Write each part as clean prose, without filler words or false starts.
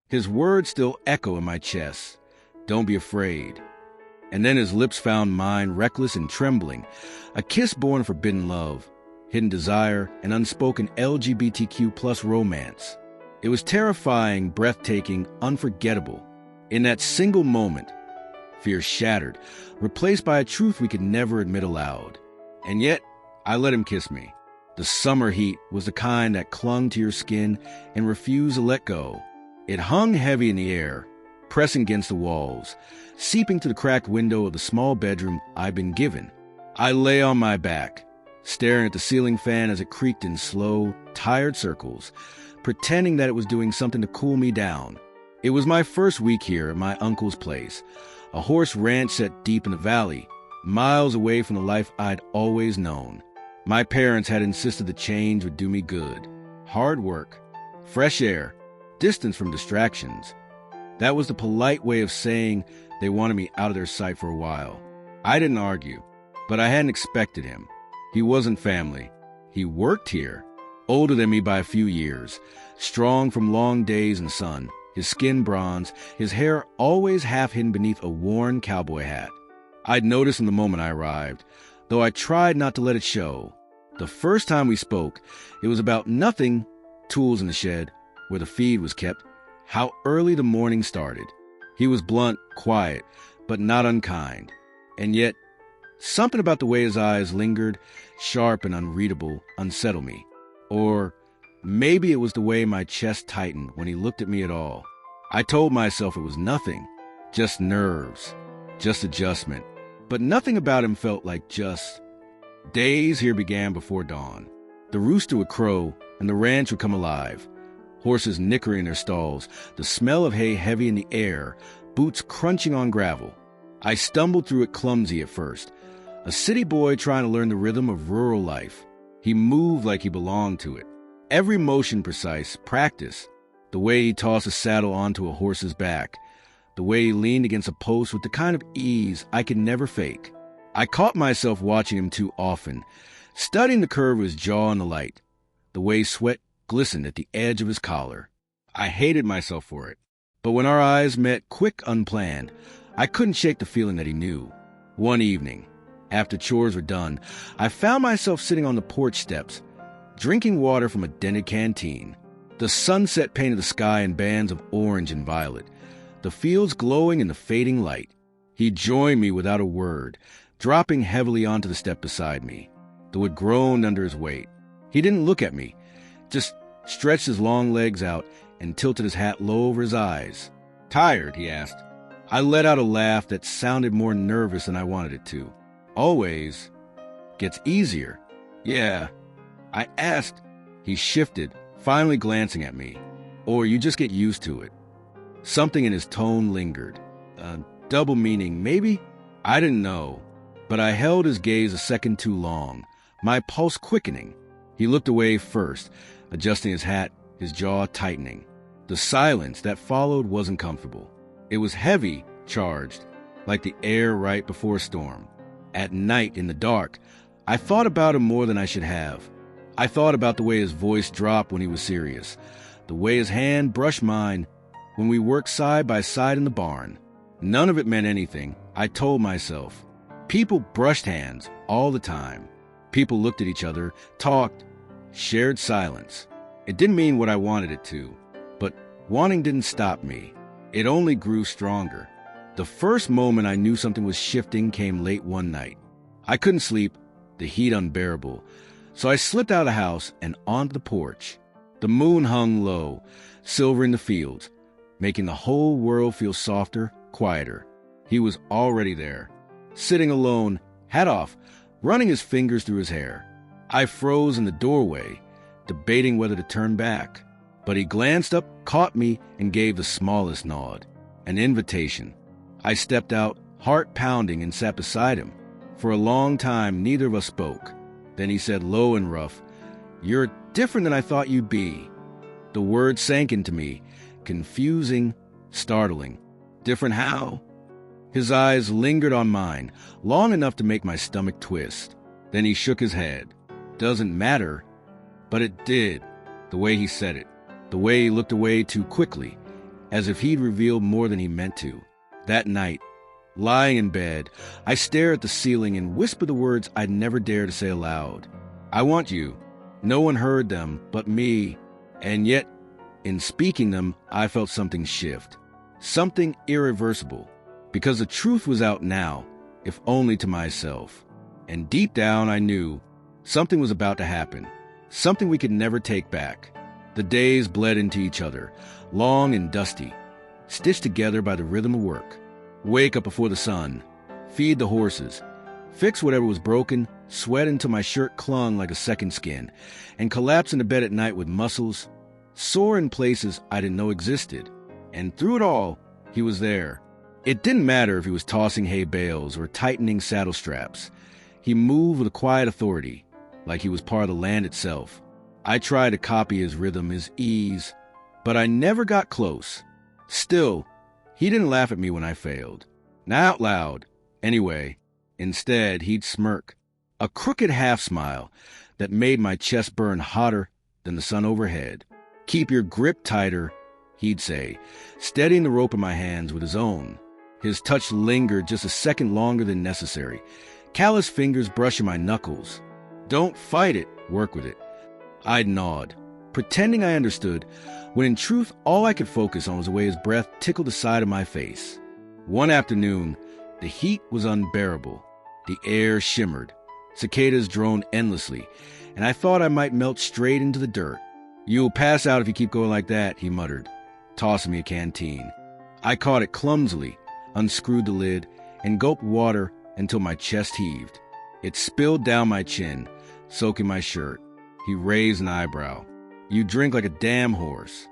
His words still echo in my chest. Don't be afraid. And then his lips found mine, reckless and trembling. A kiss born of forbidden love, hidden desire, and unspoken LGBTQ plus romance. It was terrifying, breathtaking, unforgettable. In that single moment, fear shattered, replaced by a truth we could never admit aloud. And yet, I let him kiss me. The summer heat was the kind that clung to your skin and refused to let go. It hung heavy in the air, pressing against the walls, seeping to the cracked window of the small bedroom I'd been given. I lay on my back, staring at the ceiling fan as it creaked in slow, tired circles, pretending that it was doing something to cool me down. It was my first week here at my uncle's place, a horse ranch set deep in the valley, miles away from the life I'd always known. My parents had insisted the change would do me good. Hard work, fresh air, distance from distractions. That was the polite way of saying they wanted me out of their sight for a while. I didn't argue, but I hadn't expected him. He wasn't family. He worked here, older than me by a few years, strong from long days in the sun, his skin bronze, his hair always half hidden beneath a worn cowboy hat. I'd noticed from the moment I arrived, though I tried not to let it show. The first time we spoke, it was about nothing, tools in the shed, where the feed was kept, how early the morning started. He was blunt, quiet, but not unkind. And yet, something about the way his eyes lingered, sharp and unreadable, unsettled me. Or maybe it was the way my chest tightened when he looked at me at all. I told myself it was nothing, just nerves, just adjustment. But nothing about him felt like just. Days here began before dawn. The rooster would crow, and the ranch would come alive. Horses nickering in their stalls, the smell of hay heavy in the air, boots crunching on gravel. I stumbled through it clumsy at first, a city boy trying to learn the rhythm of rural life. He moved like he belonged to it. Every motion precise, practice. The way he tossed a saddle onto a horse's back. The way he leaned against a post with the kind of ease I could never fake. I caught myself watching him too often, studying the curve of his jaw in the light, the way sweat glistened at the edge of his collar. I hated myself for it. But when our eyes met, quick, unplanned, I couldn't shake the feeling that he knew. One evening, after chores were done, I found myself sitting on the porch steps, drinking water from a dented canteen. The sunset painted the sky in bands of orange and violet, the fields glowing in the fading light. He joined me without a word, dropping heavily onto the step beside me. The wood groaned under his weight. He didn't look at me, just stretched his long legs out and tilted his hat low over his eyes. "Tired?" he asked. I let out a laugh that sounded more nervous than I wanted it to. "Always gets easier." "Yeah." I asked. He shifted, finally glancing at me. "Or you just get used to it." Something in his tone lingered. A double meaning, maybe? I didn't know. But I held his gaze a second too long, my pulse quickening. He looked away first, adjusting his hat, his jaw tightening. The silence that followed wasn't comfortable. It was heavy, charged, like the air right before a storm. At night, in the dark, I thought about him more than I should have. I thought about the way his voice dropped when he was serious, the way his hand brushed mine when we worked side by side in the barn. None of it meant anything, I told myself. People brushed hands all the time. People looked at each other, talked, shared silence. It didn't mean what I wanted it to, but wanting didn't stop me. It only grew stronger. The first moment I knew something was shifting came late one night. I couldn't sleep, the heat unbearable, so I slipped out of the house and onto the porch. The moon hung low, silvering the fields, making the whole world feel softer, quieter. He was already there, sitting alone, hat off, running his fingers through his hair. I froze in the doorway, debating whether to turn back. But he glanced up, caught me, and gave the smallest nod. An invitation. I stepped out, heart pounding, and sat beside him. For a long time, neither of us spoke. Then he said low and rough, "You're different than I thought you'd be." The word sank into me, confusing, startling. Different how? His eyes lingered on mine, long enough to make my stomach twist. Then he shook his head. Doesn't matter. But it did. The way he said it. The way he looked away too quickly. as if he'd revealed more than he meant to. That night, lying in bed, I stared at the ceiling and whispered the words I'd never dare to say aloud. I want you. No one heard them but me, and yet, in speaking them, I felt something shift. Something irreversible, because the truth was out now, if only to myself. And deep down I knew something was about to happen, something we could never take back. The days bled into each other, long and dusty, stitched together by the rhythm of work. Wake up before the sun, feed the horses, fix whatever was broken, sweat until my shirt clung like a second skin, and collapse into bed at night with muscles sore in places I didn't know existed. And through it all, he was there. It didn't matter if he was tossing hay bales or tightening saddle straps. He moved with a quiet authority, like he was part of the land itself. I tried to copy his rhythm, his ease, but I never got close. Still, he didn't laugh at me when I failed. Not out loud, anyway. Instead, he'd smirk, a crooked half-smile that made my chest burn hotter than the sun overhead. Keep your grip tighter, he'd say, steadying the rope in my hands with his own. His touch lingered just a second longer than necessary, callous fingers brushing my knuckles. Don't fight it, work with it. I'd nod, pretending I understood, when in truth all I could focus on was the way his breath tickled the side of my face. One afternoon, the heat was unbearable. The air shimmered. Cicadas droned endlessly, and I thought I might melt straight into the dirt. You'll pass out if you keep going like that, he muttered, tossing me a canteen. I caught it clumsily, unscrewed the lid, and gulped water until my chest heaved. It spilled down my chin, soaking my shirt. He raised an eyebrow. You drink like a damn horse.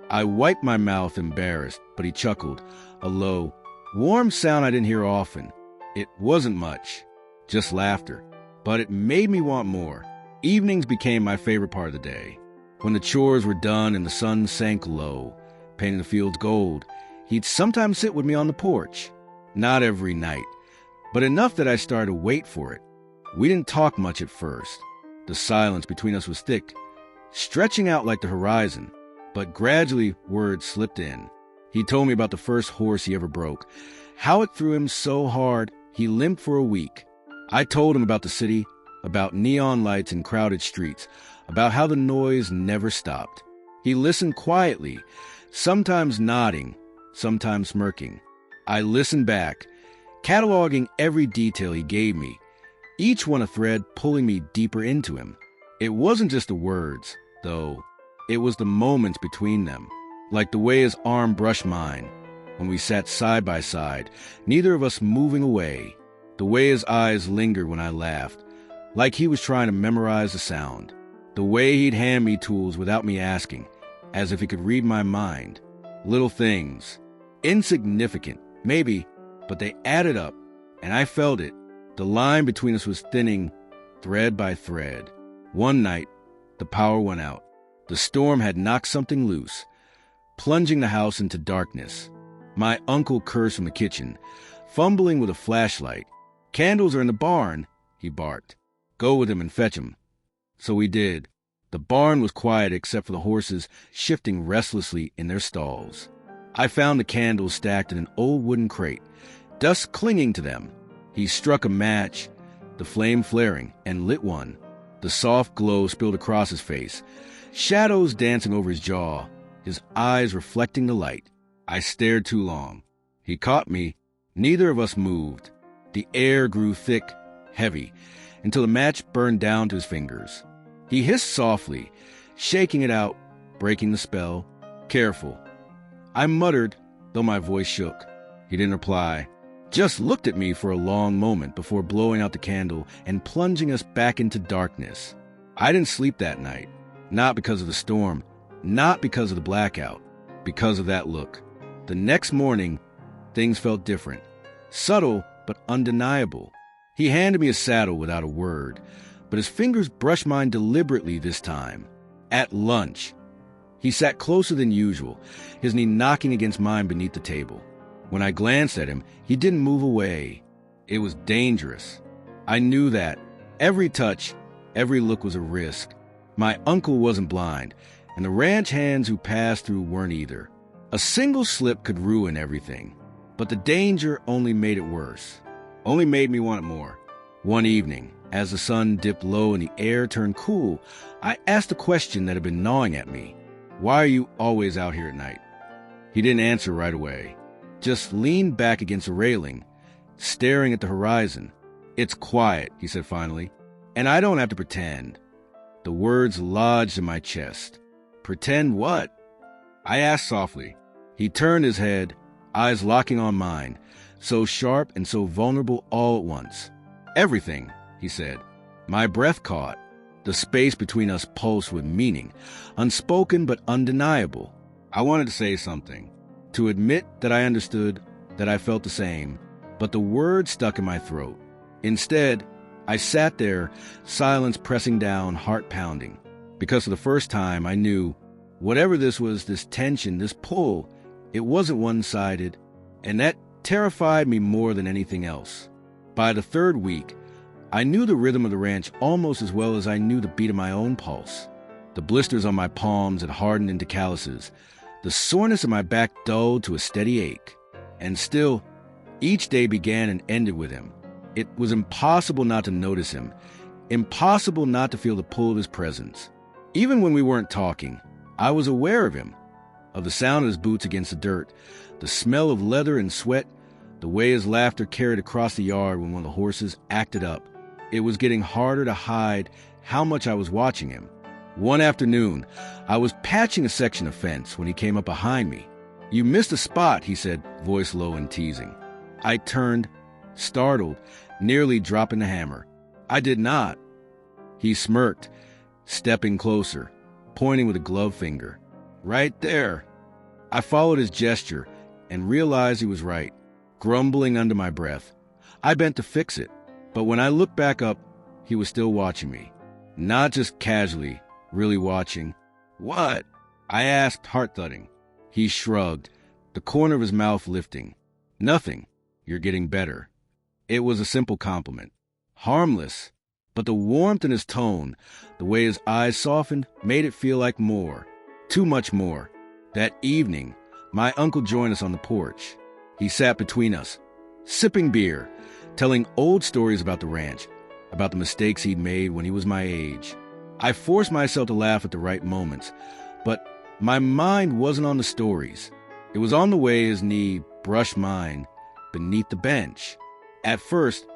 I wiped my mouth, embarrassed, but he chuckled, a low, warm sound I didn't hear often. It wasn't much, just laughter, but it made me want more. Evenings became my favorite part of the day. When the chores were done and the sun sank low, painting the fields gold, he'd sometimes sit with me on the porch. Not every night, but enough that I started to wait for it. We didn't talk much at first. The silence between us was thick, stretching out like the horizon, but gradually words slipped in. He told me about the first horse he ever broke, how it threw him so hard he limped for a week. I told him about the city, about neon lights and crowded streets, about how the noise never stopped. He listened quietly, sometimes nodding, sometimes smirking. I listened back, cataloging every detail he gave me, each one a thread pulling me deeper into him. It wasn't just the words, though. It was the moments between them, like the way his arm brushed mine, when we sat side by side, neither of us moving away, the way his eyes lingered when I laughed, like he was trying to memorize the sound, the way he'd hand me tools without me asking, as if he could read my mind. Little things, insignificant, maybe, but they added up, and I felt it. The line between us was thinning, thread by thread. One night, the power went out. The storm had knocked something loose, plunging the house into darkness. My uncle cursed from the kitchen, fumbling with a flashlight. "Candles are in the barn," he barked. "Go with him and fetch 'em." So we did. The barn was quiet except for the horses shifting restlessly in their stalls. I found the candles stacked in an old wooden crate, dust clinging to them. He struck a match, the flame flaring, and lit one. The soft glow spilled across his face, shadows dancing over his jaw, his eyes reflecting the light. I stared too long. He caught me. Neither of us moved. The air grew thick, heavy, until the match burned down to his fingers. He hissed softly, shaking it out, breaking the spell. "Careful." I muttered, though my voice shook. He didn't reply, just looked at me for a long moment before blowing out the candle and plunging us back into darkness. I didn't sleep that night, not because of the storm, not because of the blackout, because of that look. The next morning, things felt different, subtle but undeniable. He handed me a saddle without a word, but his fingers brushed mine deliberately this time. At lunch, he sat closer than usual, his knee knocking against mine beneath the table. When I glanced at him, he didn't move away. It was dangerous. I knew that. Every touch, every look was a risk. My uncle wasn't blind, and the ranch hands who passed through weren't either. A single slip could ruin everything, but the danger only made it worse, only made me want it more. One evening, as the sun dipped low and the air turned cool, I asked a question that had been gnawing at me. Why are you always out here at night? He didn't answer right away, just leaned back against a railing, staring at the horizon. It's quiet, he said finally, and I don't have to pretend. The words lodged in my chest. Pretend what? I asked softly. He turned his head, eyes locking on mine, so sharp and so vulnerable all at once. Everything, he said. My breath caught. The space between us pulsed with meaning, unspoken but undeniable. I wanted to say something, to admit that I understood, that I felt the same, but the words stuck in my throat. Instead, I sat there, silence pressing down, heart pounding. Because for the first time, I knew, whatever this was, this tension, this pull, it wasn't one-sided, and that terrified me more than anything else. By the third week, I knew the rhythm of the ranch almost as well as I knew the beat of my own pulse. The blisters on my palms had hardened into calluses, the soreness in my back dulled to a steady ache. And still, each day began and ended with him. It was impossible not to notice him, impossible not to feel the pull of his presence. Even when we weren't talking, I was aware of him, of the sound of his boots against the dirt, the smell of leather and sweat, the way his laughter carried across the yard when one of the horses acted up. It was getting harder to hide how much I was watching him. One afternoon, I was patching a section of fence when he came up behind me. "You missed a spot," he said, voice low and teasing. I turned, startled, nearly dropping the hammer. "I did not." He smirked, stepping closer, pointing with a gloved finger. "Right there." I followed his gesture and realized he was right, grumbling under my breath. I bent to fix it, but when I looked back up, he was still watching me. Not just casually, really watching. "What?" I asked, heart-thudding. He shrugged, the corner of his mouth lifting. "Nothing. You're getting better." It was a simple compliment. Harmless, but the warmth in his tone, the way his eyes softened, made it feel like more. Too much more. That evening, my uncle joined us on the porch. He sat between us, sipping beer, telling old stories about the ranch, about the mistakes he'd made when he was my age. I forced myself to laugh at the right moments, but my mind wasn't on the stories. It was on the way his knee brushed mine beneath the bench. At first,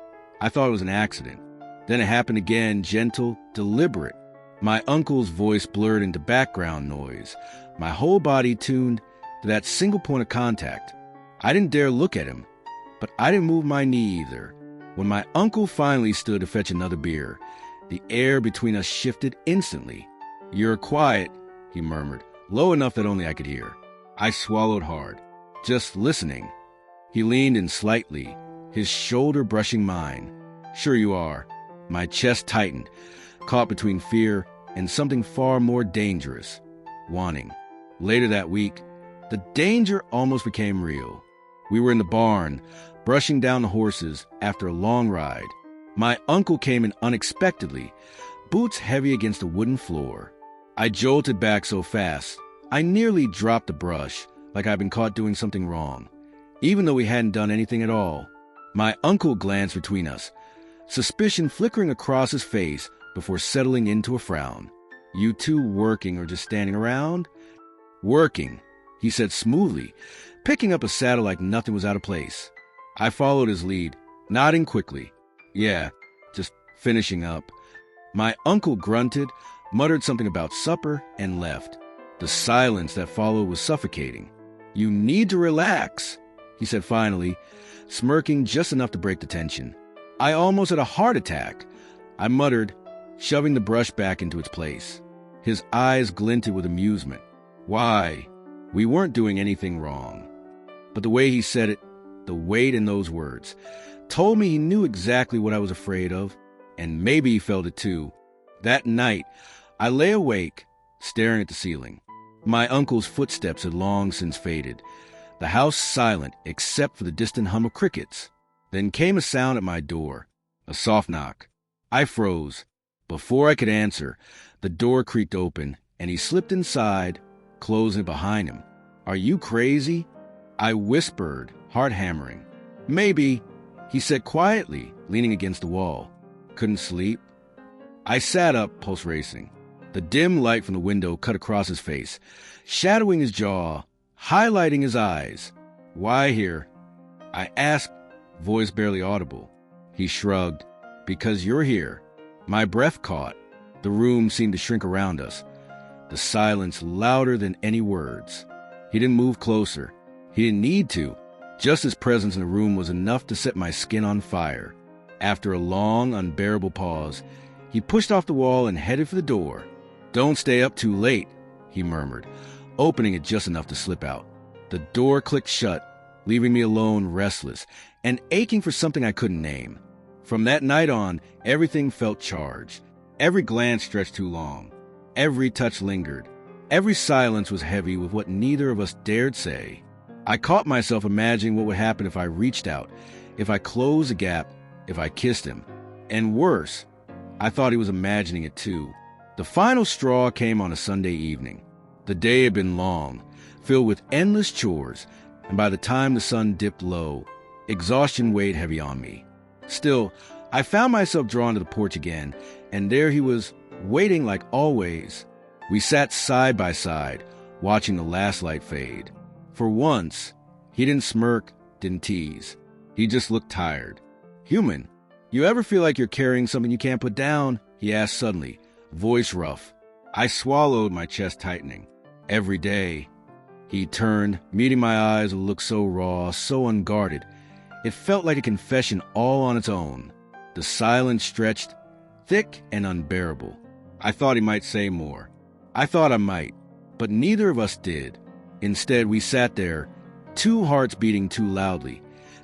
I thought it was an accident. Then it happened again, gentle, deliberate. My uncle's voice blurred into background noise, my whole body tuned to that single point of contact. I didn't dare look at him, but I didn't move my knee either. When my uncle finally stood to fetch another beer, the air between us shifted instantly. "You're quiet," he murmured, low enough that only I could hear. I swallowed hard, just listening. He leaned in slightly, his shoulder brushing mine. "Sure you are." My chest tightened, caught between fear and something far more dangerous, wanting. Later that week, the danger almost became real. We were in the barn, brushing down the horses after a long ride. My uncle came in unexpectedly, boots heavy against the wooden floor. I jolted back so fast, I nearly dropped the brush, like I'd been caught doing something wrong, even though we hadn't done anything at all. My uncle glanced between us, suspicion flickering across his face before settling into a frown. "You two working or just standing around?" "Working," he said smoothly, picking up a saddle like nothing was out of place. I followed his lead, nodding quickly. "Yeah, just finishing up." My uncle grunted, muttered something about supper, and left. The silence that followed was suffocating. "You need to relax," he said finally, smirking just enough to break the tension. I almost had a heart attack. I muttered, shoving the brush back into its place. His eyes glinted with amusement. "Why? We weren't doing anything wrong." But the way he said it, the weight in those words, told me he knew exactly what I was afraid of, and maybe he felt it too. That night, I lay awake, staring at the ceiling. My uncle's footsteps had long since faded, the house silent except for the distant hum of crickets. Then came a sound at my door, a soft knock. I froze. Before I could answer, the door creaked open, and he slipped inside, closing it behind him. Are you crazy? I whispered, heart hammering. Maybe, he said quietly, leaning against the wall. Couldn't sleep? I sat up, pulse racing. The dim light from the window cut across his face, shadowing his jaw, highlighting his eyes. Why here? I asked, voice barely audible. He shrugged. Because you're here. My breath caught. The room seemed to shrink around us. The silence louder than any words. He didn't move closer. He didn't need to. Just his presence in the room was enough to set my skin on fire. After a long, unbearable pause, he pushed off the wall and headed for the door. Don't stay up too late, he murmured, opening it just enough to slip out. The door clicked shut, leaving me alone, restless, and aching for something I couldn't name. From that night on, everything felt charged. Every glance stretched too long. Every touch lingered. Every silence was heavy with what neither of us dared say. I caught myself imagining what would happen if I reached out, if I closed the gap, if I kissed him. And worse, I thought he was imagining it too. The final straw came on a Sunday evening. The day had been long, filled with endless chores, and by the time the sun dipped low, exhaustion weighed heavy on me. Still, I found myself drawn to the porch again, and there he was, waiting like always. We sat side by side, watching the last light fade. For once, he didn't smirk, didn't tease. He just looked tired. Human. You ever feel like you're carrying something you can't put down? He asked suddenly, voice rough. I swallowed, my chest tightening. Every day. He turned, meeting my eyes with a look so raw, so unguarded. It felt like a confession all on its own. The silence stretched, thick and unbearable. I thought he might say more. I thought I might, but neither of us did. Instead, we sat there, two hearts beating too loudly,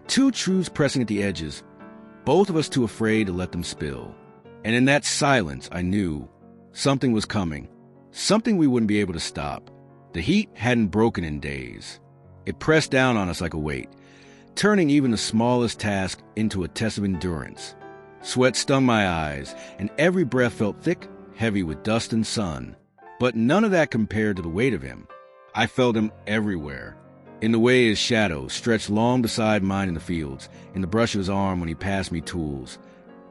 two truths pressing at the edges, both of us too afraid to let them spill. And in that silence, I knew something was coming, something we wouldn't be able to stop. The heat hadn't broken in days. It pressed down on us like a weight, turning even the smallest task into a test of endurance. Sweat stung my eyes, and every breath felt thick, heavy with dust and sun. But none of that compared to the weight of him. I felt him everywhere. In the way his shadow stretched long beside mine in the fields, in the brush of his arm when he passed me tools,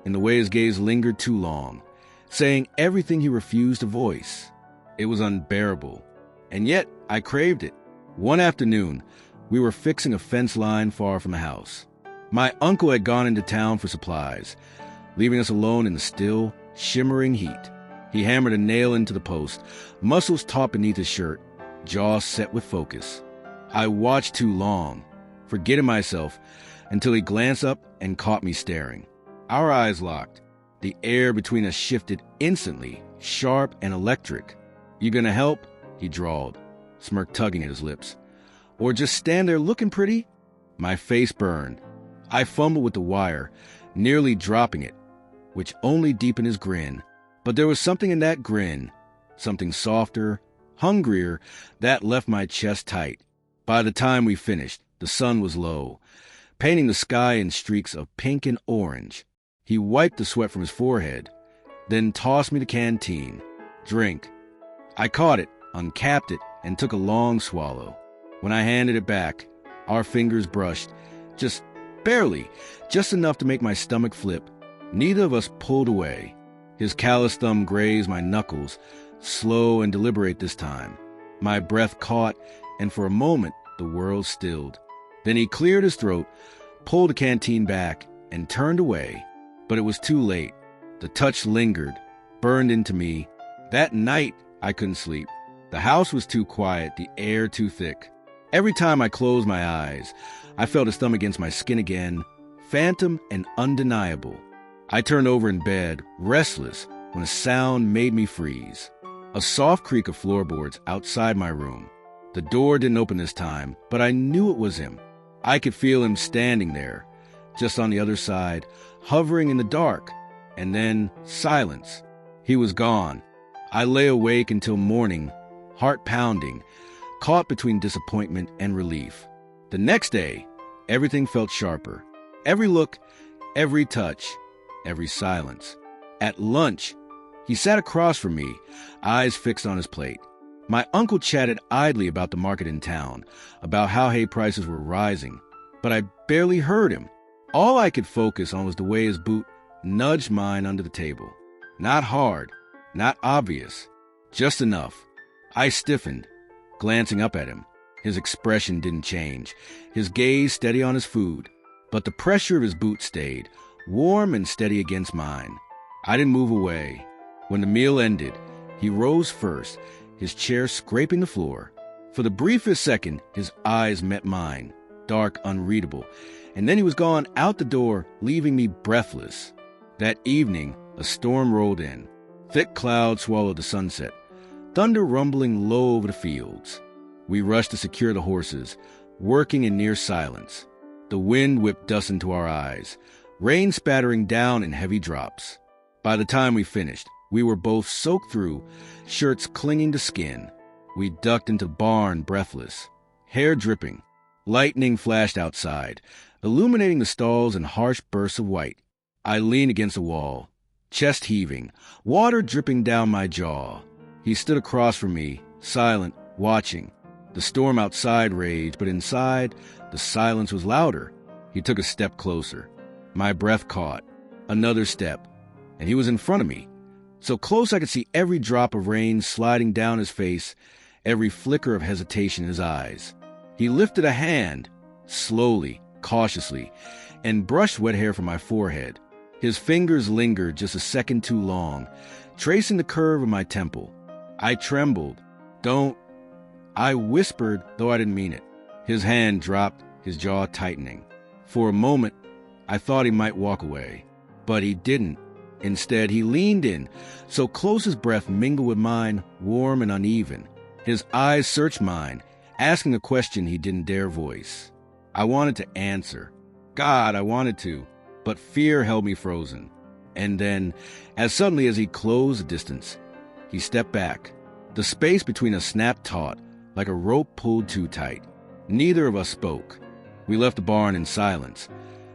in the way his gaze lingered too long, saying everything he refused to voice. It was unbearable. And yet, I craved it. One afternoon, we were fixing a fence line far from the house. My uncle had gone into town for supplies, leaving us alone in the still, shimmering heat. He hammered a nail into the post, muscles taut beneath his shirt, jaw set with focus. I watched too long, forgetting myself, until he glanced up and caught me staring. Our eyes locked. The air between us shifted instantly, sharp and electric. You gonna help? He drawled, smirk tugging at his lips. Or just stand there looking pretty? My face burned. I fumbled with the wire, nearly dropping it, which only deepened his grin. But there was something in that grin, something softer, hungrier, that left my chest tight. By the time we finished, the sun was low, painting the sky in streaks of pink and orange. He wiped the sweat from his forehead, then tossed me the canteen. Drink. I caught it, uncapped it, and took a long swallow. When I handed it back, our fingers brushed, just barely, just enough to make my stomach flip. Neither of us pulled away. His callous thumb grazed my knuckles, slow and deliberate this time. My breath caught, and for a moment, the world stilled. Then he cleared his throat, pulled the canteen back, and turned away. But it was too late. The touch lingered, burned into me. That night, I couldn't sleep. The house was too quiet, the air too thick. Every time I closed my eyes, I felt his thumb against my skin again, phantom and undeniable. I turned over in bed, restless, when a sound made me freeze. A soft creak of floorboards outside my room. The door didn't open this time, but I knew it was him. I could feel him standing there, just on the other side, hovering in the dark. And then silence. He was gone. I lay awake until morning, heart pounding, caught between disappointment and relief. The next day, everything felt sharper. Every look, every touch, every silence. At lunch, he sat across from me, eyes fixed on his plate. My uncle chatted idly about the market in town, about how hay prices were rising, but I barely heard him. All I could focus on was the way his boot nudged mine under the table. Not hard, not obvious, just enough. I stiffened, glancing up at him. His expression didn't change, his gaze steady on his food, but the pressure of his boot stayed, warm and steady against mine. I didn't move away. When the meal ended, he rose first, his chair scraping the floor. For the briefest second, his eyes met mine, dark, unreadable, and then he was gone out the door, leaving me breathless. That evening, a storm rolled in. Thick clouds swallowed the sunset, thunder rumbling low over the fields. We rushed to secure the horses, working in near silence. The wind whipped dust into our eyes, rain spattering down in heavy drops. By the time we finished, we were both soaked through, shirts clinging to skin. We ducked into the barn breathless, hair dripping. Lightning flashed outside, illuminating the stalls in harsh bursts of white. I leaned against the wall, chest heaving, water dripping down my jaw. He stood across from me, silent, watching. The storm outside raged, but inside, the silence was louder. He took a step closer. My breath caught. Another step, and he was in front of me, so close I could see every drop of rain sliding down his face, every flicker of hesitation in his eyes. He lifted a hand, slowly, cautiously, and brushed wet hair from my forehead. His fingers lingered just a second too long, tracing the curve of my temple. I trembled. "Don't," I whispered, though I didn't mean it. His hand dropped, his jaw tightening. For a moment, I thought he might walk away, but he didn't. Instead, he leaned in, so close his breath mingled with mine, warm and uneven. His eyes searched mine, asking a question he didn't dare voice. I wanted to answer. God, I wanted to, but fear held me frozen. And then, as suddenly as he closed the distance, he stepped back. The space between us snapped taut, like a rope pulled too tight. Neither of us spoke. We left the barn in silence,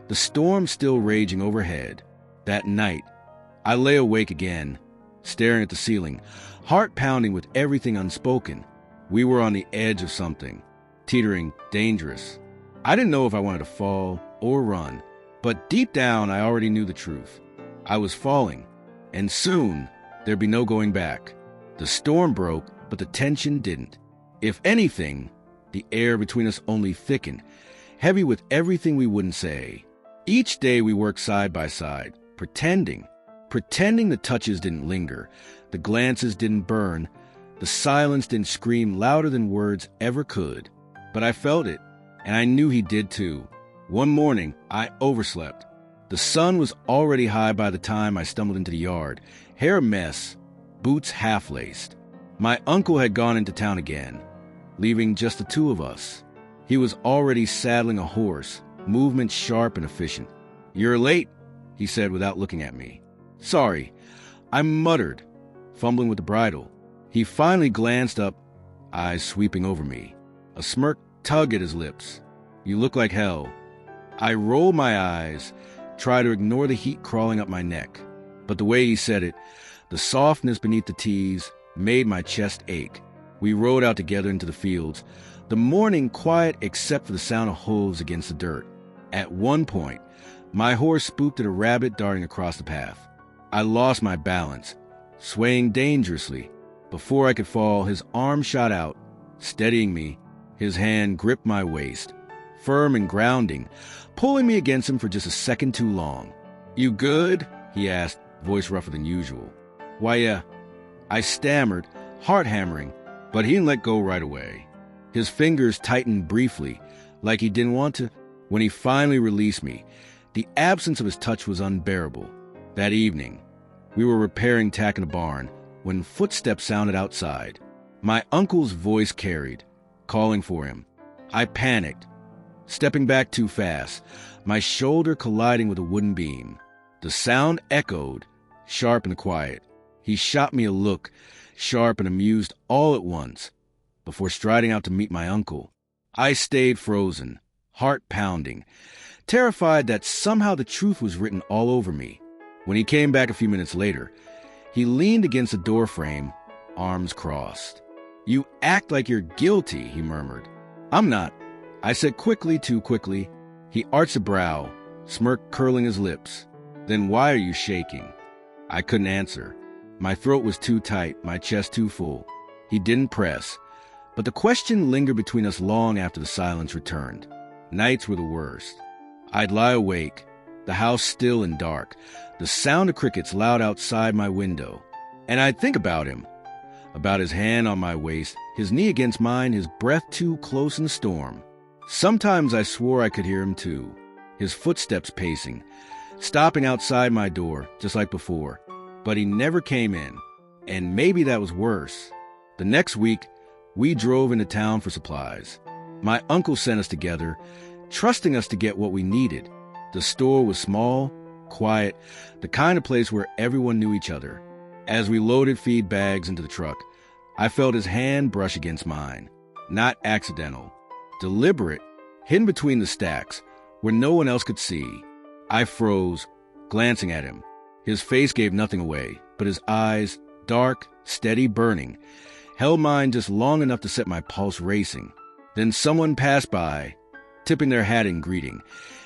the storm still raging overhead. That night, I lay awake again, staring at the ceiling, heart pounding with everything unspoken. We were on the edge of something, teetering, dangerous. I didn't know if I wanted to fall or run, but deep down I already knew the truth. I was falling, and soon there'd be no going back. The storm broke, but the tension didn't. If anything, the air between us only thickened, heavy with everything we wouldn't say. Each day we worked side by side, pretending the touches didn't linger, the glances didn't burn, the silence didn't scream louder than words ever could. But I felt it, and I knew he did too. One morning, I overslept. The sun was already high by the time I stumbled into the yard, hair a mess, boots half-laced. My uncle had gone into town again, leaving just the two of us. He was already saddling a horse, movement sharp and efficient. "You're late," he said without looking at me. "Sorry," I muttered, fumbling with the bridle. He finally glanced up, eyes sweeping over me. A smirk tugged at his lips. "You look like hell." I rolled my eyes, tried to ignore the heat crawling up my neck. But the way he said it, the softness beneath the tees, made my chest ache. We rode out together into the fields, the morning quiet except for the sound of hooves against the dirt. At one point, my horse spooked at a rabbit darting across the path. I lost my balance, swaying dangerously. Before I could fall, his arm shot out, steadying me. His hand gripped my waist, firm and grounding, pulling me against him for just a second too long. "You good?" he asked, voice rougher than usual. "Why, yeah," I stammered, heart hammering, but he didn't let go right away. His fingers tightened briefly, like he didn't want to. When he finally released me, the absence of his touch was unbearable. That evening, we were repairing tack in the barn when footsteps sounded outside. My uncle's voice carried, calling for him. I panicked, stepping back too fast, my shoulder colliding with a wooden beam. The sound echoed, sharp and quiet. He shot me a look, sharp and amused all at once, before striding out to meet my uncle. I stayed frozen, heart pounding, terrified that somehow the truth was written all over me. When he came back a few minutes later, he leaned against the door frame, arms crossed. You act like you're guilty, he murmured. I'm not, I said quickly, too quickly. He arched a brow, smirk curling his lips. Then why are you shaking? I couldn't answer. My throat was too tight, my chest too full. He didn't press, but the question lingered between us long after the silence returned. Nights were the worst. I'd lie awake, the house still and dark, the sound of crickets loud outside my window. And I'd think about him, about his hand on my waist, his knee against mine, his breath too close in the storm. Sometimes I swore I could hear him too, his footsteps pacing, stopping outside my door, just like before. But he never came in, and maybe that was worse. The next week, we drove into town for supplies. My uncle sent us together, trusting us to get what we needed. The store was small, quiet, the kind of place where everyone knew each other. As we loaded feed bags into the truck, I felt his hand brush against mine. Not accidental, deliberate, hidden between the stacks, where no one else could see. I froze, glancing at him. His face gave nothing away, but his eyes, dark, steady, burning, held mine just long enough to set my pulse racing. Then someone passed by, tipping their hat in greeting,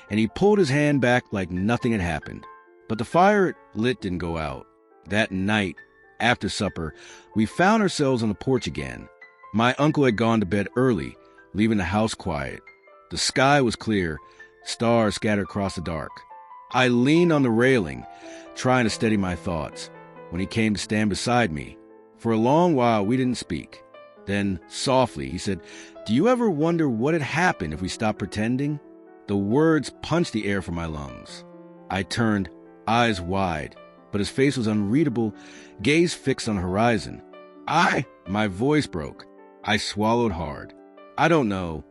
and he pulled his hand back like nothing had happened. But the fire it lit didn't go out. That night, after supper, we found ourselves on the porch again. My uncle had gone to bed early, leaving the house quiet. The sky was clear, stars scattered across the dark. I leaned on the railing, trying to steady my thoughts, when he came to stand beside me. For a long while, we didn't speak. Then, softly, he said, "Do you ever wonder what had happened if we stopped pretending?" The words punched the air from my lungs. I turned, eyes wide, but his face was unreadable, gaze fixed on the horizon. My voice broke. I swallowed hard. I don't know.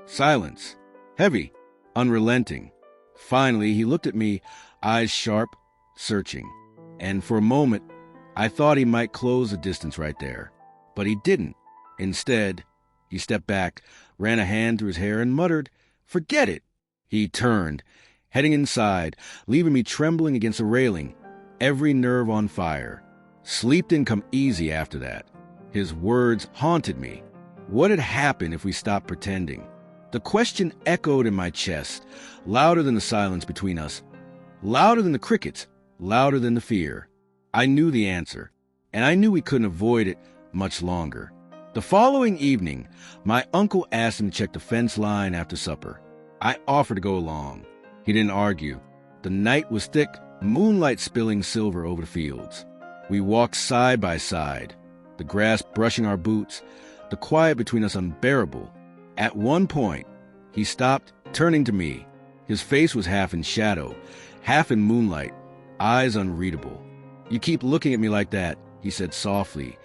Silence. Heavy. Unrelenting. Finally, he looked at me, eyes sharp, searching. And for a moment, I thought he might close the distance right there. But he didn't. Instead, he stepped back, ran a hand through his hair, and muttered, "Forget it." He turned, heading inside, leaving me trembling against the railing, every nerve on fire. Sleep didn't come easy after that. His words haunted me. What had happened if we stopped pretending? The question echoed in my chest, louder than the silence between us, louder than the crickets, louder than the fear. I knew the answer, and I knew we couldn't avoid it much longer. The following evening, my uncle asked him to check the fence line after supper. I offered to go along. He didn't argue. The night was thick, moonlight spilling silver over the fields. We walked side by side, the grass brushing our boots, the quiet between us unbearable. At one point, he stopped, turning to me. His face was half in shadow, half in moonlight, eyes unreadable. "You keep looking at me like that," he said softly.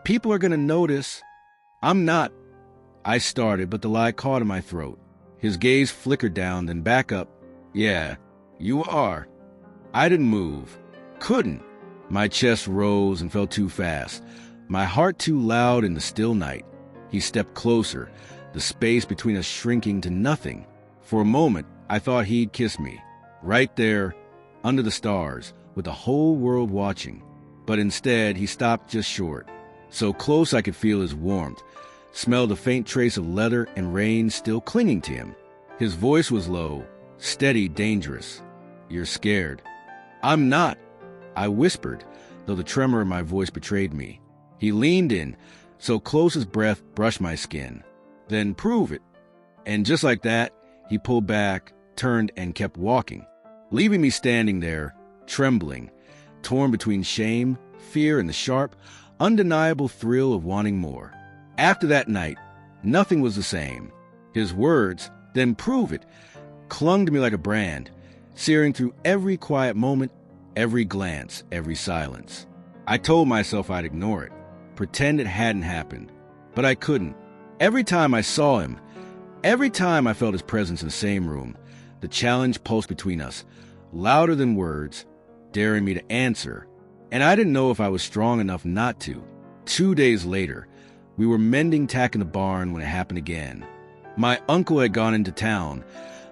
"People are going to notice." "I'm not." I started, but the lie caught in my throat. His gaze flickered down, then back up. "Yeah, you are." I didn't move. Couldn't. My chest rose and fell too fast, my heart too loud in the still night. He stepped closer, the space between us shrinking to nothing. For a moment, I thought he'd kiss me, right there, under the stars, with the whole world watching. But instead, he stopped just short, so close I could feel his warmth, smelled a faint trace of leather and rain still clinging to him. His voice was low, steady, dangerous. "You're scared." "I'm not," I whispered, though the tremor in my voice betrayed me. He leaned in, so close his breath brushed my skin. "Then prove it." And just like that, he pulled back, turned, and kept walking, leaving me standing there, trembling, torn between shame, fear, and the sharp, undeniable thrill of wanting more. After that night, nothing was the same. His words, "Then prove it," clung to me like a brand, searing through every quiet moment, every glance, every silence. I told myself I'd ignore it, pretend it hadn't happened. But I couldn't. Every time I saw him, every time I felt his presence in the same room, the challenge pulsed between us, louder than words, daring me to answer. And I didn't know if I was strong enough not to. 2 days later, we were mending tack in the barn when it happened again. My uncle had gone into town,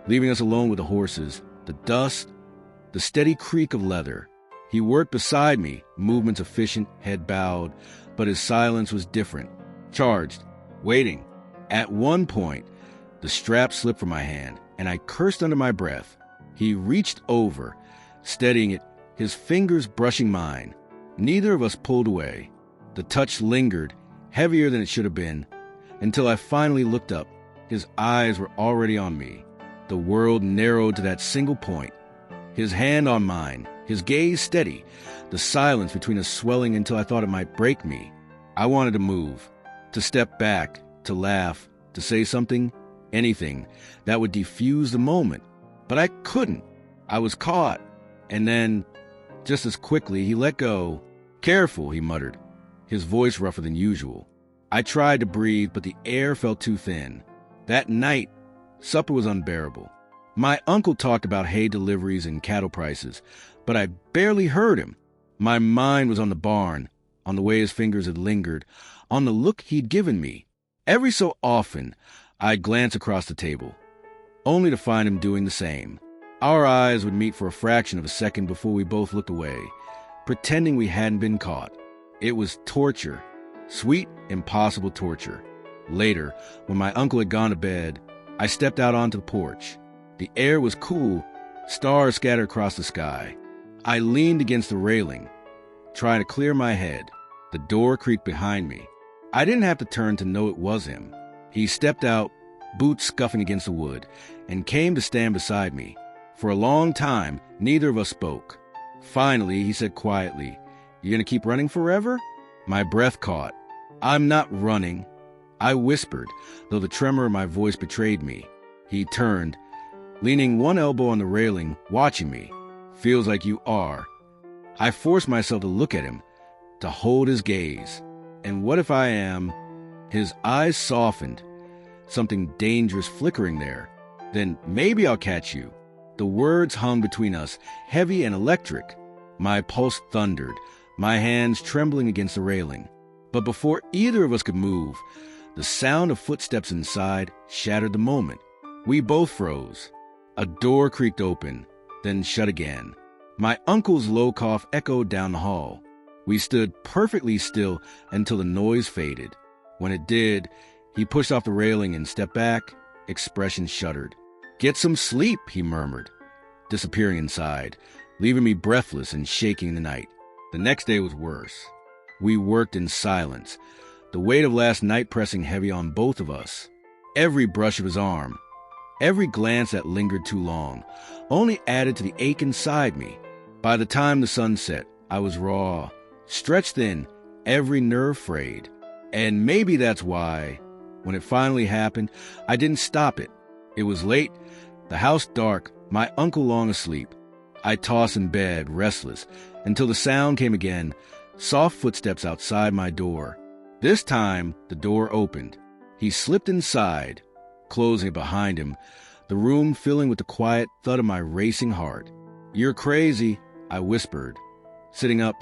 leaving us alone with the horses, the dust, the steady creak of leather. He worked beside me, movements efficient, head bowed, but his silence was different. charged, waiting. At one point, the strap slipped from my hand, and I cursed under my breath. He reached over, steadying it, his fingers brushing mine. Neither of us pulled away. The touch lingered, heavier than it should have been, until I finally looked up. His eyes were already on me. The world narrowed to that single point. His hand on mine, his gaze steady, the silence between us swelling until I thought it might break me. I wanted to move, to step back, to laugh, to say something, anything that would defuse the moment. But I couldn't. I was caught. And then, just as quickly, he let go. "Careful," he muttered, his voice rougher than usual. I tried to breathe, but the air felt too thin. That night, supper was unbearable. My uncle talked about hay deliveries and cattle prices, but I barely heard him. My mind was on the barn, on the way his fingers had lingered, on the look he'd given me. Every so often, I'd glance across the table, only to find him doing the same. Our eyes would meet for a fraction of a second before we both looked away, pretending we hadn't been caught. It was torture, sweet, impossible torture. Later, when my uncle had gone to bed, I stepped out onto the porch. The air was cool, stars scattered across the sky. I leaned against the railing, trying to clear my head. The door creaked behind me. I didn't have to turn to know it was him. He stepped out, boots scuffing against the wood, and came to stand beside me. For a long time, neither of us spoke. Finally, he said quietly, "You gonna keep running forever?" My breath caught. "I'm not running," I whispered, though the tremor of my voice betrayed me. He turned, leaning one elbow on the railing, watching me. "Feels like you are." I forced myself to look at him, to hold his gaze. "And what if I am?" His eyes softened, something dangerous flickering there. "Then maybe I'll catch you." The words hung between us, heavy and electric. My pulse thundered, my hands trembling against the railing. But before either of us could move, the sound of footsteps inside shattered the moment. We both froze. A door creaked open, then shut again. My uncle's low cough echoed down the hall. We stood perfectly still until the noise faded. When it did, he pushed off the railing and stepped back, expression shuddered. "Get some sleep," he murmured, disappearing inside, leaving me breathless and shaking in the night. The next day was worse. We worked in silence, the weight of last night pressing heavy on both of us. Every brush of his arm, every glance that lingered too long, only added to the ache inside me. By the time the sun set, I was raw, stretched thin, every nerve frayed. And maybe that's why, when it finally happened, I didn't stop it. It was late, the house dark, my uncle long asleep. I tossed in bed, restless, until the sound came again, soft footsteps outside my door. This time, the door opened. He slipped inside, closing it behind him, the room filling with the quiet thud of my racing heart. "You're crazy," I whispered. Sitting up,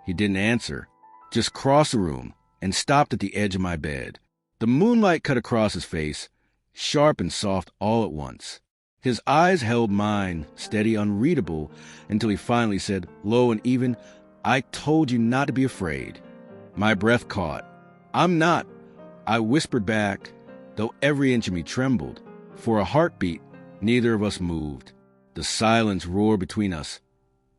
he didn't answer, just crossed the room and stopped at the edge of my bed. The moonlight cut across his face, sharp and soft all at once. His eyes held mine, steady, unreadable, until he finally said, low and even, "I told you not to be afraid." My breath caught. "I'm not," I whispered back, though every inch of me trembled. For a heartbeat, neither of us moved. The silence roared between us,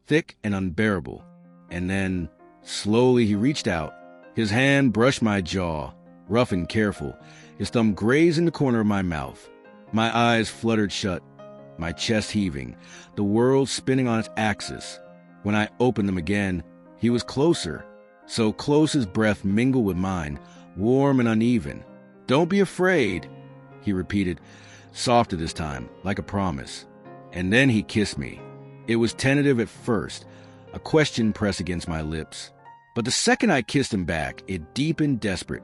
thick and unbearable. And then, slowly he reached out. His hand brushed my jaw, rough and careful, his thumb grazing the corner of my mouth. My eyes fluttered shut, my chest heaving, the world spinning on its axis. When I opened them again, he was closer, so close his breath mingled with mine, warm and uneven. "Don't be afraid," he repeated, softer this time, like a promise. And then he kissed me. It was tentative at first, a question pressed against my lips. But the second I kissed him back, it deepened, desperate,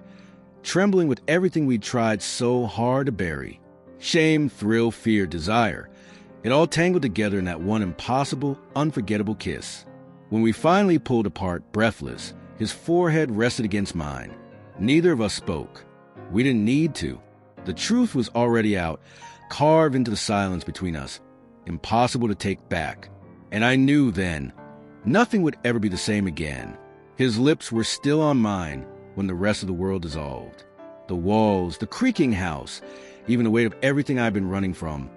trembling with everything we'd tried so hard to bury. Shame, thrill, fear, desire. It all tangled together in that one impossible, unforgettable kiss. When we finally pulled apart, breathless, his forehead rested against mine. Neither of us spoke. We didn't need to. The truth was already out, carved into the silence between us, impossible to take back. And I knew then, nothing would ever be the same again. His lips were still on mine when the rest of the world dissolved. the walls, the creaking house, even the weight of everything I've been running from.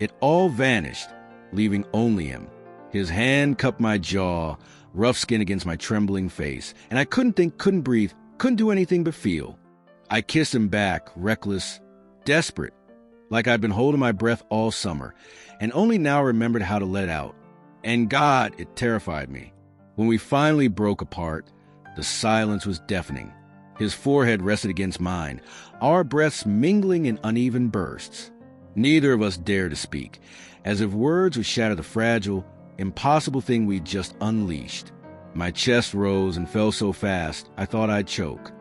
It all vanished, leaving only him. His hand cupped my jaw, rough skin against my trembling face, and I couldn't think, couldn't breathe, couldn't do anything but feel. I kissed him back, reckless, desperate, like I'd been holding my breath all summer, and only now remembered how to let it out. And God, it terrified me. When we finally broke apart, the silence was deafening. His forehead rested against mine, our breaths mingling in uneven bursts. Neither of us dared to speak, as if words would shatter the fragile, impossible thing we'd just unleashed. My chest rose and fell so fast, I thought I'd choke.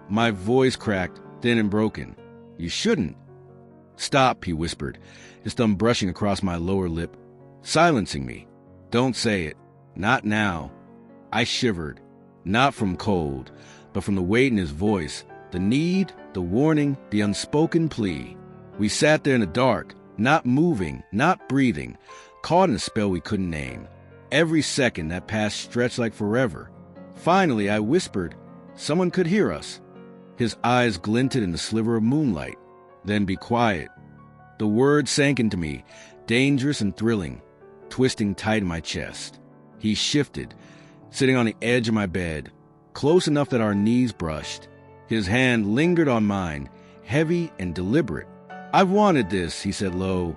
My voice cracked, thin and broken. You shouldn't. Stop, he whispered, his thumb brushing across my lower lip, silencing me. Don't say it. Not now. I shivered, not from cold, but from the weight in his voice, the need, the warning, the unspoken plea. We sat there in the dark, not moving, not breathing, caught in a spell we couldn't name. Every second that passed stretched like forever. Finally, I whispered, someone could hear us. His eyes glinted in the sliver of moonlight. Then be quiet. The word sank into me, dangerous and thrilling, twisting tight in my chest. He shifted, sitting on the edge of my bed, close enough that our knees brushed. His hand lingered on mine, heavy and deliberate. I've wanted this, he said low,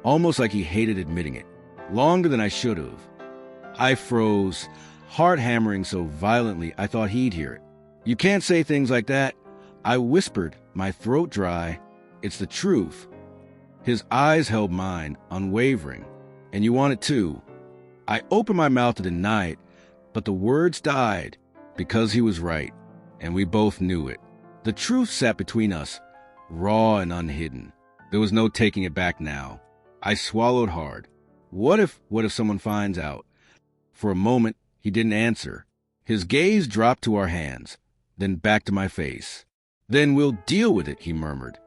almost like he hated admitting it, longer than I should have. I froze, heart hammering so violently I thought he'd hear it. You can't say things like that. I whispered, my throat dry. It's the truth. His eyes held mine, unwavering. And you want it too. I opened my mouth to deny it, but the words died because he was right, and we both knew it. The truth sat between us, raw and unhidden. There was no taking it back now. I swallowed hard. What if someone finds out? For a moment, he didn't answer. His gaze dropped to our hands, then back to my face. Then we'll deal with it, he murmured,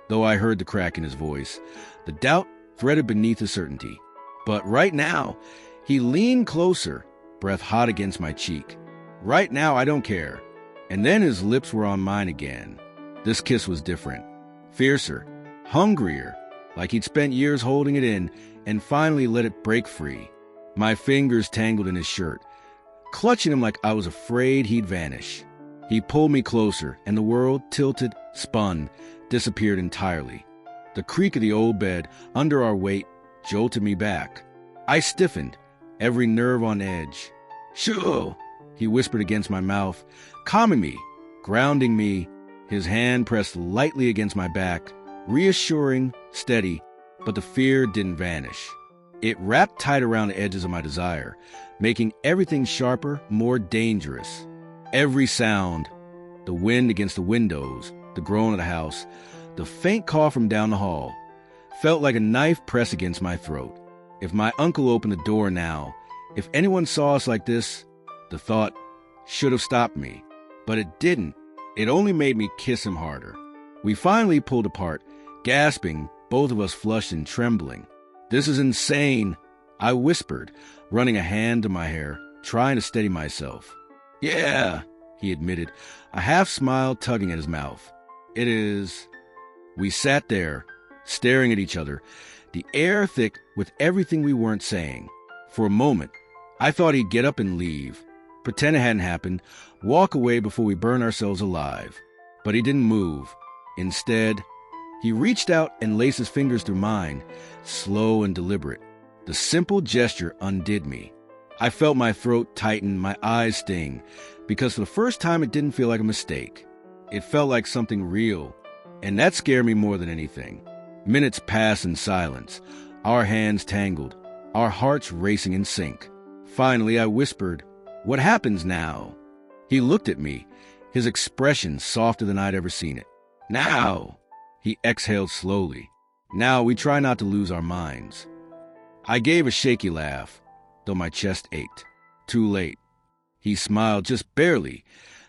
though I heard the crack in his voice. The doubt threaded beneath the certainty. But right now, he leaned closer, breath hot against my cheek. Right now, I don't care. And then his lips were on mine again. This kiss was different, fiercer, hungrier, like he'd spent years holding it in and finally let it break free. My fingers tangled in his shirt, clutching him like I was afraid he'd vanish. He pulled me closer, and the world tilted, spun, disappeared entirely. The creak of the old bed under our weight jolted me back. I stiffened, every nerve on edge. Shoo! He whispered against my mouth, calming me, grounding me. His hand pressed lightly against my back, reassuring, steady, but the fear didn't vanish. It wrapped tight around the edges of my desire, making everything sharper, more dangerous. Every sound, the wind against the windows, the groan of the house, the faint call from down the hall, felt like a knife pressed against my throat. If my uncle opened the door now, if anyone saw us like this, the thought should have stopped me. But it didn't. It only made me kiss him harder. We finally pulled apart, gasping, both of us flushed and trembling. This is insane, I whispered, running a hand to my hair, trying to steady myself. Yeah, he admitted, a half smile tugging at his mouth. It is. We sat there, staring at each other, the air thick with everything we weren't saying. For a moment, I thought he'd get up and leave, pretend it hadn't happened, walk away before we burn ourselves alive. But he didn't move. Instead, he reached out and laced his fingers through mine, slow and deliberate. The simple gesture undid me. I felt my throat tighten, my eyes sting, because for the first time it didn't feel like a mistake. It felt like something real, and that scared me more than anything. Minutes passed in silence, our hands tangled, our hearts racing in sync. Finally, I whispered, "What happens now?" He looked at me, his expression softer than I'd ever seen it. Now, he exhaled slowly. Now we try not to lose our minds. I gave a shaky laugh, though my chest ached. Too late. He smiled just barely,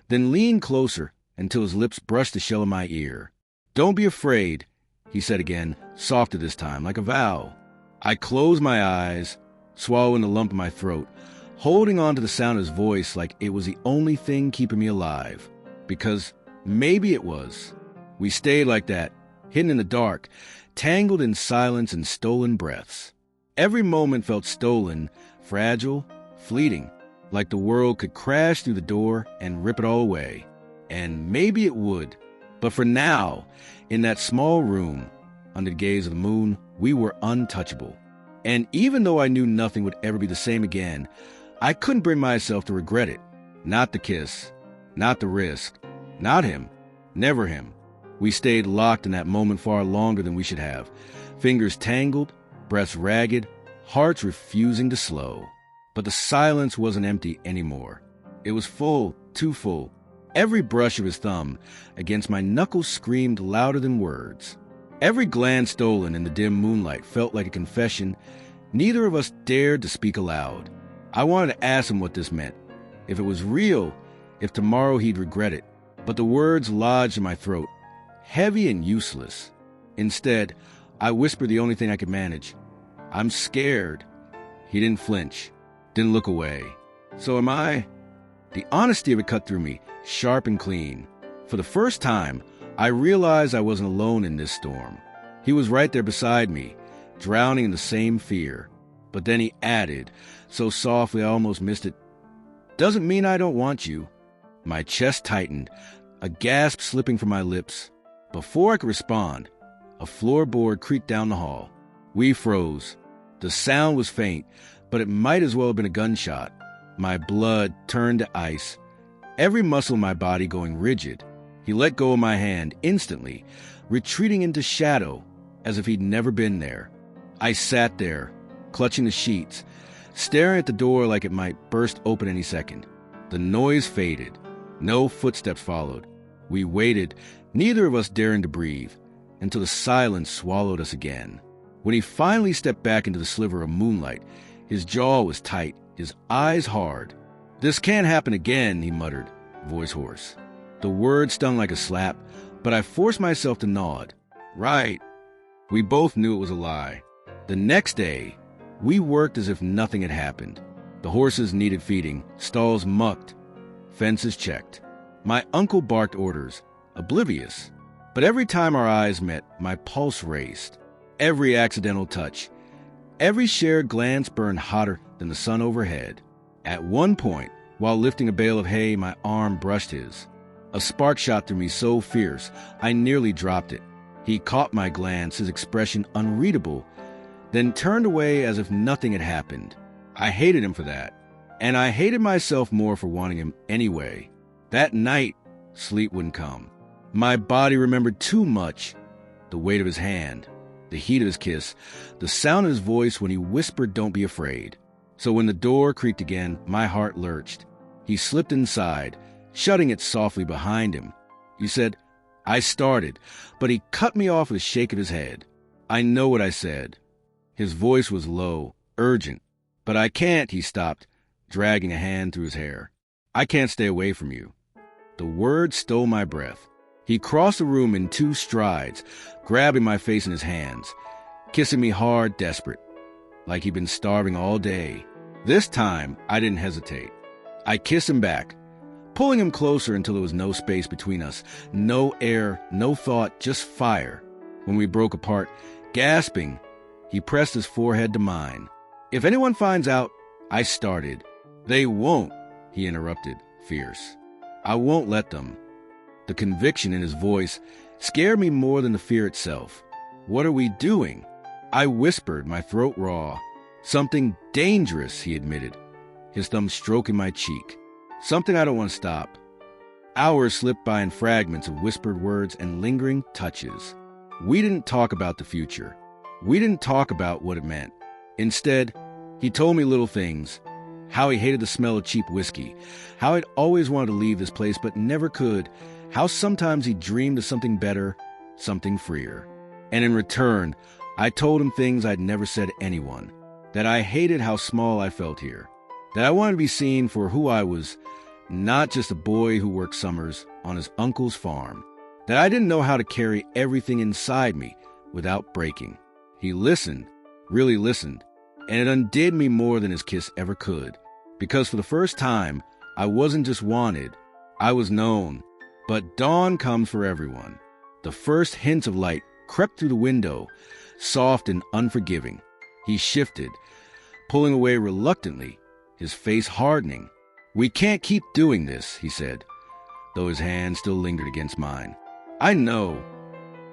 then leaned closer until his lips brushed the shell of my ear. "Don't be afraid," he said again, softer this time, like a vow. I closed my eyes, swallowing the lump in my throat, holding on to the sound of his voice like it was the only thing keeping me alive. Because Maybe it was. We stayed like that, hidden in the dark, tangled in silence and stolen breaths. Every moment felt stolen, fragile, fleeting, like the world could crash through the door and rip it all away. And maybe it would. But for now, in that small room, under the gaze of the moon, we were untouchable. And even though I knew nothing would ever be the same again, I couldn't bring myself to regret it. Not the kiss, not the risk, not him, never him. We stayed locked in that moment far longer than we should have. Fingers tangled, breaths ragged, hearts refusing to slow. But the silence wasn't empty anymore. It was full, too full. Every brush of his thumb against my knuckles screamed louder than words. Every glance stolen in the dim moonlight felt like a confession neither of us dared to speak aloud. I wanted to ask him what this meant, if it was real, if tomorrow he'd regret it. But the words lodged in my throat, heavy and useless. Instead, I whispered the only thing I could manage. I'm scared. He didn't flinch, didn't look away. So am I? The honesty of it cut through me, sharp and clean. For the first time, I realized I wasn't alone in this storm. He was right there beside me, drowning in the same fear. But then he added, so softly I almost missed it, "Doesn't mean I don't want you." My chest tightened, a gasp slipping from my lips. Before I could respond, a floorboard creaked down the hall. We froze. The sound was faint, but it might as well have been a gunshot. My blood turned to ice, every muscle in my body going rigid. He let go of my hand instantly, retreating into shadow as if he'd never been there. I sat there, clutching the sheets, staring at the door like it might burst open any second. The noise faded. No footsteps followed. We waited, neither of us daring to breathe, until the silence swallowed us again. When he finally stepped back into the sliver of moonlight, his jaw was tight, his eyes hard. "This can't happen again," he muttered, voice hoarse. The word stung like a slap, but I forced myself to nod. Right. We both knew it was a lie. The next day, we worked as if nothing had happened. The horses needed feeding, stalls mucked, fences checked. My uncle barked orders, oblivious. But every time our eyes met, my pulse raced. Every accidental touch, every shared glance burned hotter than the sun overhead. At one point, while lifting a bale of hay, my arm brushed his. A spark shot through me so fierce, I nearly dropped it. He caught my glance, his expression unreadable, then turned away as if nothing had happened. I hated him for that, and I hated myself more for wanting him anyway. That night, sleep wouldn't come. My body remembered too much. The weight of his hand, the heat of his kiss, the sound of his voice when he whispered, "Don't be afraid." So when the door creaked again, my heart lurched. He slipped inside, shutting it softly behind him. He said, I started, but he cut me off with a shake of his head. I know what I said. His voice was low, urgent. "But I can't," he stopped, dragging a hand through his hair. "I can't stay away from you." The word stole my breath. He crossed the room in 2 strides, grabbing my face in his hands, kissing me hard, desperate, like he'd been starving all day. This time, I didn't hesitate. I kissed him back, pulling him closer until there was no space between us, no air, no thought, just fire. When we broke apart, gasping, he pressed his forehead to mine. "If anyone finds out," I started. "They won't," he interrupted, fierce. "I won't let them." The conviction in his voice scared me more than the fear itself. "What are we doing?" I whispered, my throat raw. "Something dangerous," he admitted, his thumb stroking my cheek. "Something I don't want to stop." Hours slipped by in fragments of whispered words and lingering touches. We didn't talk about the future. We didn't talk about what it meant. Instead, he told me little things. How he hated the smell of cheap whiskey. How he'd always wanted to leave this place but never could. How sometimes he dreamed of something better, something freer. And in return, I told him things I'd never said to anyone. That I hated how small I felt here. That I wanted to be seen for who I was, not just a boy who worked summers on his uncle's farm. That I didn't know how to carry everything inside me without breaking. He listened, really listened, and it undid me more than his kiss ever could. Because for the first time, I wasn't just wanted, I was known. But dawn comes for everyone. The first hints of light crept through the window, soft and unforgiving. He shifted, pulling away reluctantly, his face hardening. "We can't keep doing this," he said, though his hand still lingered against mine. "I know."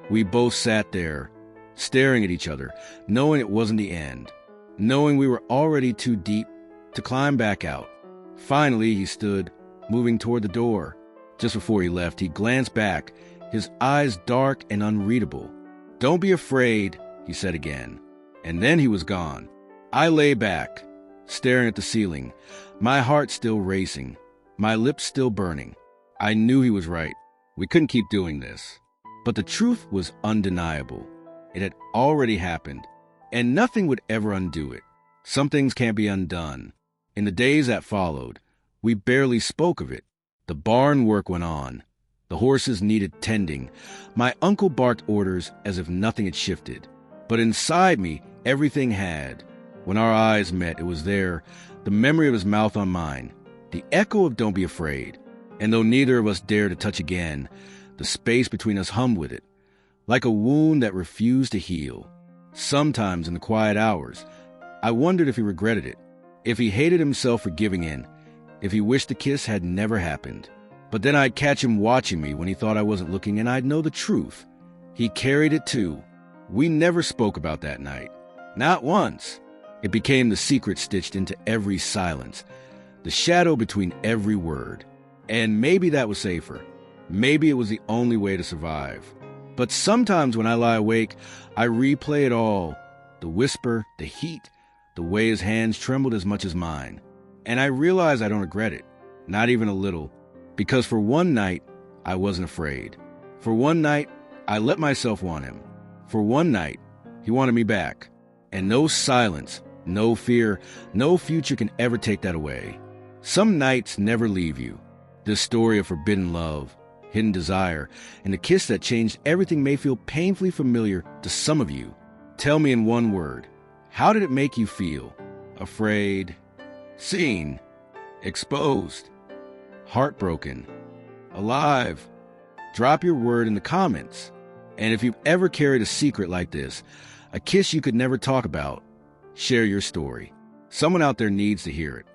We both sat there, staring at each other, knowing it wasn't the end, knowing we were already too deep to climb back out. Finally, he stood, moving toward the door. Just before he left, he glanced back, his eyes dark and unreadable. "Don't be afraid," he said again. And then he was gone. I lay back, staring at the ceiling, my heart still racing, my lips still burning. I knew he was right. We couldn't keep doing this. But the truth was undeniable. It had already happened, and nothing would ever undo it. Some things can't be undone. In the days that followed, we barely spoke of it. The barn work went on. The horses needed tending. My uncle barked orders as if nothing had shifted. But inside me, everything had. When our eyes met, it was there, the memory of his mouth on mine, the echo of "Don't be afraid." And though neither of us dared to touch again, the space between us hummed with it, like a wound that refused to heal. Sometimes in the quiet hours, I wondered if he regretted it, if he hated himself for giving in, if he wished the kiss had never happened. But then I'd catch him watching me when he thought I wasn't looking, and I'd know the truth. He carried it too. We never spoke about that night. Not once. It became the secret stitched into every silence, the shadow between every word. And maybe that was safer. Maybe it was the only way to survive. But sometimes when I lie awake, I replay it all. The whisper, the heat, the way his hands trembled as much as mine. And I realize I don't regret it. Not even a little. Because for one night, I wasn't afraid. For one night, I let myself want him. For one night, he wanted me back. And no silence, no fear, no future can ever take that away. Some nights never leave you. This story of forbidden love, hidden desire, and the kiss that changed everything may feel painfully familiar to some of you. Tell me in one word, how did it make you feel? Afraid? Seen? Exposed? Heartbroken? Alive? Drop your word in the comments. And if you've ever carried a secret like this, a kiss you could never talk about, share your story. Someone out there needs to hear it.